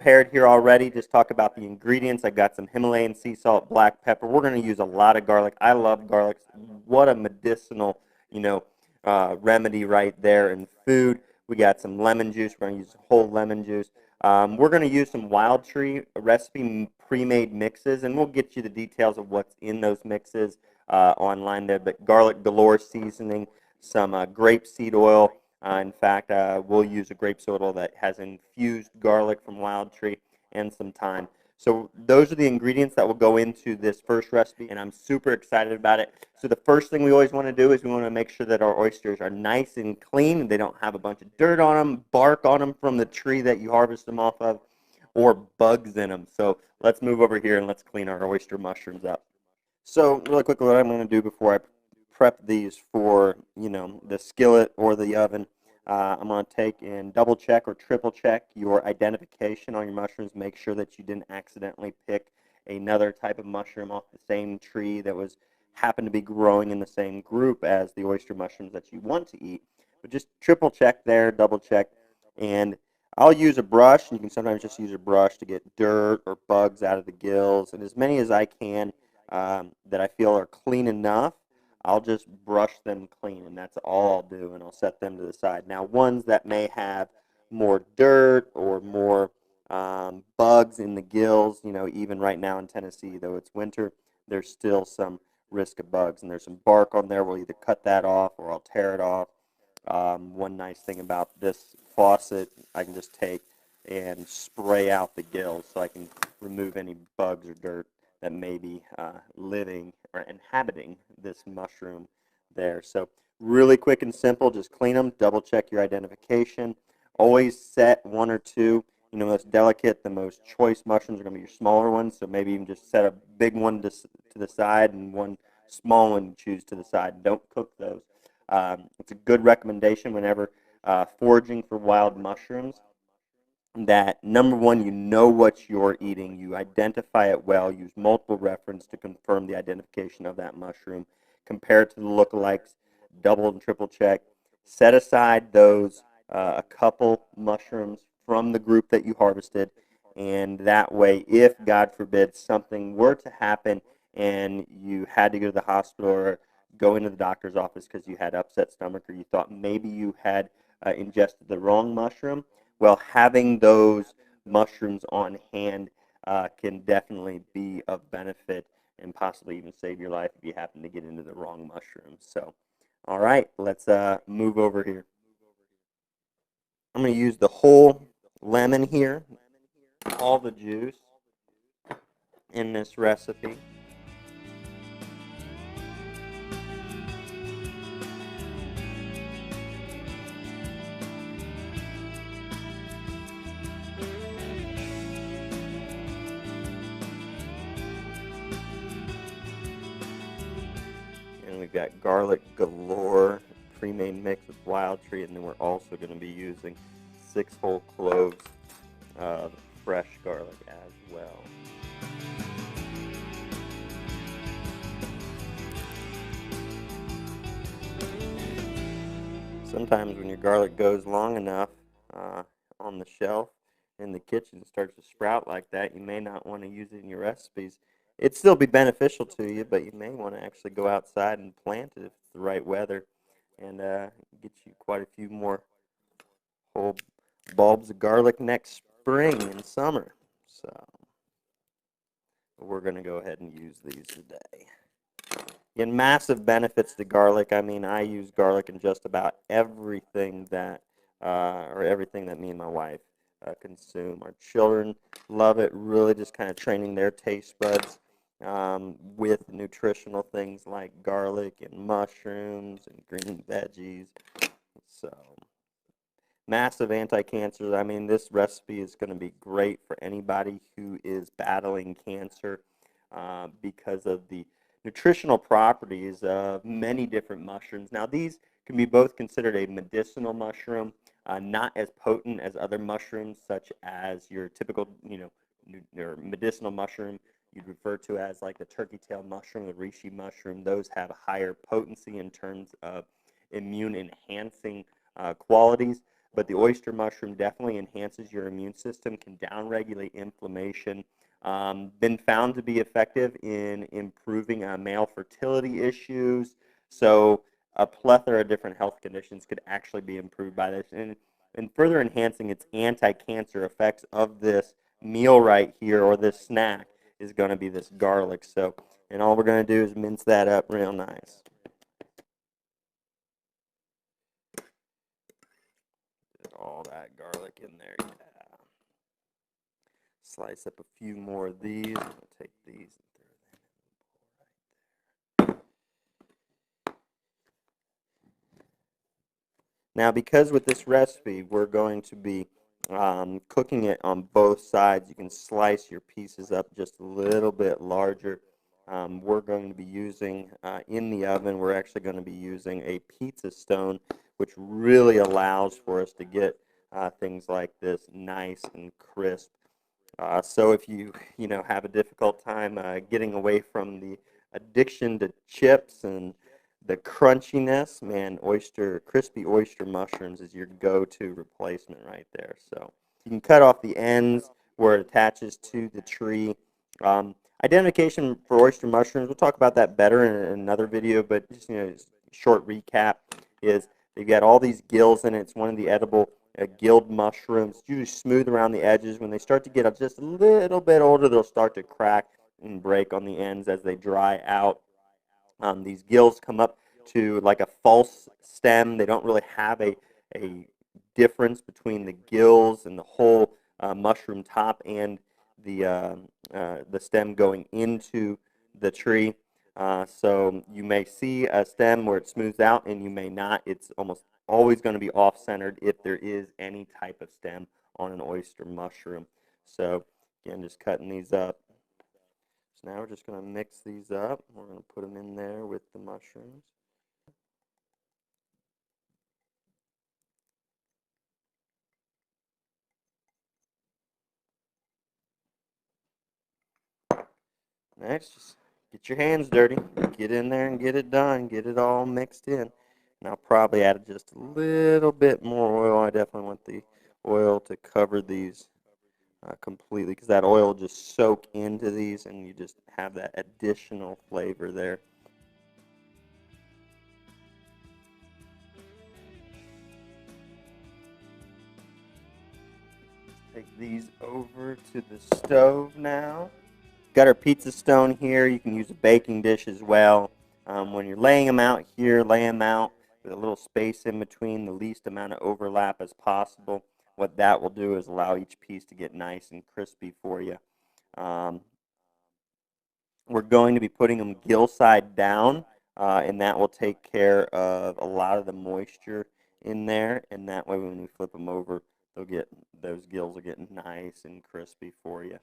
prepared here already. Just talk about the ingredients. I've got some Himalayan sea salt, black pepper. We're going to use a lot of garlic. I love garlic. What a medicinal, remedy right there in food. We got some lemon juice. We're going to use whole lemon juice. We're going to use some Wild Tree recipe pre-made mixes, and we'll get you the details of what's in those mixes online there. But garlic galore seasoning, some grapeseed oil. In fact, we'll use a grapeseed oil that has infused garlic from Wild Tree and some thyme. So those are the ingredients that will go into this first recipe, and I'm super excited about it. So the first thing we always want to do is we want to make sure that our oysters are nice and clean. They don't have a bunch of dirt on them, bark on them from the tree that you harvest them off of, or bugs in them. So let's move over here and let's clean our oyster mushrooms up. So really quickly, what I'm going to do before I prep these for the skillet or the oven, I'm going to take and double check or triple check your identification on your mushrooms. Make sure that you didn't accidentally pick another type of mushroom off the same tree that was happened to be growing in the same group as the oyster mushrooms that you want to eat. But just triple check there, double check, and I'll use a brush. And you can sometimes just use a brush to get dirt or bugs out of the gills, and as many as I can that I feel are clean enough, I'll just brush them clean, and that's all I'll do, and I'll set them to the side. Now, ones that may have more dirt or more bugs in the gills, even right now in Tennessee, though it's winter, there's still some risk of bugs, and there's some bark on there. We'll either cut that off or I'll tear it off. One nice thing about this faucet, I can just take and spray out the gills so I can remove any bugs or dirt that may be living or inhabiting this mushroom there. So really quick and simple, just clean them, double check your identification. Always set one or two, most delicate, the most choice mushrooms are going to be your smaller ones, so maybe even just set a big one to the side and one small one choose to the side. Don't cook those. It's a good recommendation whenever foraging for wild mushrooms that number one, you know what you're eating, you identify it well, use multiple reference to confirm the identification of that mushroom, compare it to the lookalikes, double and triple check, set aside those a couple mushrooms from the group that you harvested, and that way, if God forbid something were to happen and you had to go to the hospital or go into the doctor's office because you had upset stomach or you thought maybe you had ingested the wrong mushroom, well, having those mushrooms on hand can definitely be of benefit and possibly even save your life if you happen to get into the wrong mushrooms. So, all right, let's move over here. I'm going to use the whole lemon here, all the juice in this recipe. And we've got garlic galore, pre-made mix with Wild Tree, and then we're also going to be using 6 whole cloves of fresh garlic as well. Sometimes when your garlic goes long enough on the shelf in the kitchen starts to sprout like that, you may not want to use it in your recipes. It'd still be beneficial to you, but you may want to actually go outside and plant it if it's the right weather and get you quite a few more whole bulbs of garlic next spring and summer. So we're going to go ahead and use these today. Again, massive benefits to garlic. I mean, I use garlic in just about everything that, or everything that me and my wife consume. Our children love it, really just kind of training their taste buds with nutritional things like garlic and mushrooms and green veggies. So, massive anti-cancer. I mean, this recipe is going to be great for anybody who is battling cancer because of the nutritional properties of many different mushrooms. Now, these can be both considered a medicinal mushroom, not as potent as other mushrooms, such as your typical, your medicinal mushroom you'd refer to as like the turkey tail mushroom, the reishi mushroom. Those have a higher potency in terms of immune enhancing qualities. but the oyster mushroom definitely enhances your immune system, can downregulate inflammation. Been found to be effective in improving male fertility issues. So a plethora of different health conditions could actually be improved by this. And further enhancing its anti-cancer effects of this meal right here, or this snack, is going to be this garlic. So, and all we're going to do is mince that up real nice. Get all that garlic in there, yeah. Slice up a few more of these. I'll take these and throw them in. Now, because with this recipe, we're going to be cooking it on both sides, you can slice your pieces up just a little bit larger. We're going to be using, in the oven, we're actually going to be using a pizza stone, which really allows for us to get things like this nice and crisp. So if you know, have a difficult time getting away from the addiction to chips and the crunchiness, man, crispy oyster mushrooms is your go-to replacement right there. So you can cut off the ends where it attaches to the tree. Identification for oyster mushrooms, we'll talk about that better in another video, but just, you know, short recap is they've got all these gills in it. It's one of the edible gilled mushrooms. It's usually smooth around the edges. When they start to get just a little bit older, they'll start to crack and break on the ends as they dry out. These gills come up to like a false stem. They don't really have a difference between the gills and the whole mushroom top and the stem going into the tree. So you may see a stem where it smooths out, and you may not. It's almost always going to be off-centered if there is any type of stem on an oyster mushroom. So again, just cutting these up. So now we're just going to mix these up. We're going to put them in there with the mushrooms. Next, just get your hands dirty. Get in there and get it done. Get it all mixed in. And I'll probably add just a little bit more oil. I definitely want the oil to cover these completely, because that oil will just soak into these and you just have that additional flavor there. Take these over to the stove now. Got our pizza stone here. You can use a baking dish as well. When you're laying them out here, lay them out with a little space in between, the least amount of overlap as possible. What that will do is allow each piece to get nice and crispy for you. We're going to be putting them gill side down, and that will take care of a lot of the moisture in there, and that way when we flip them over, those gills will get nice and crispy for you.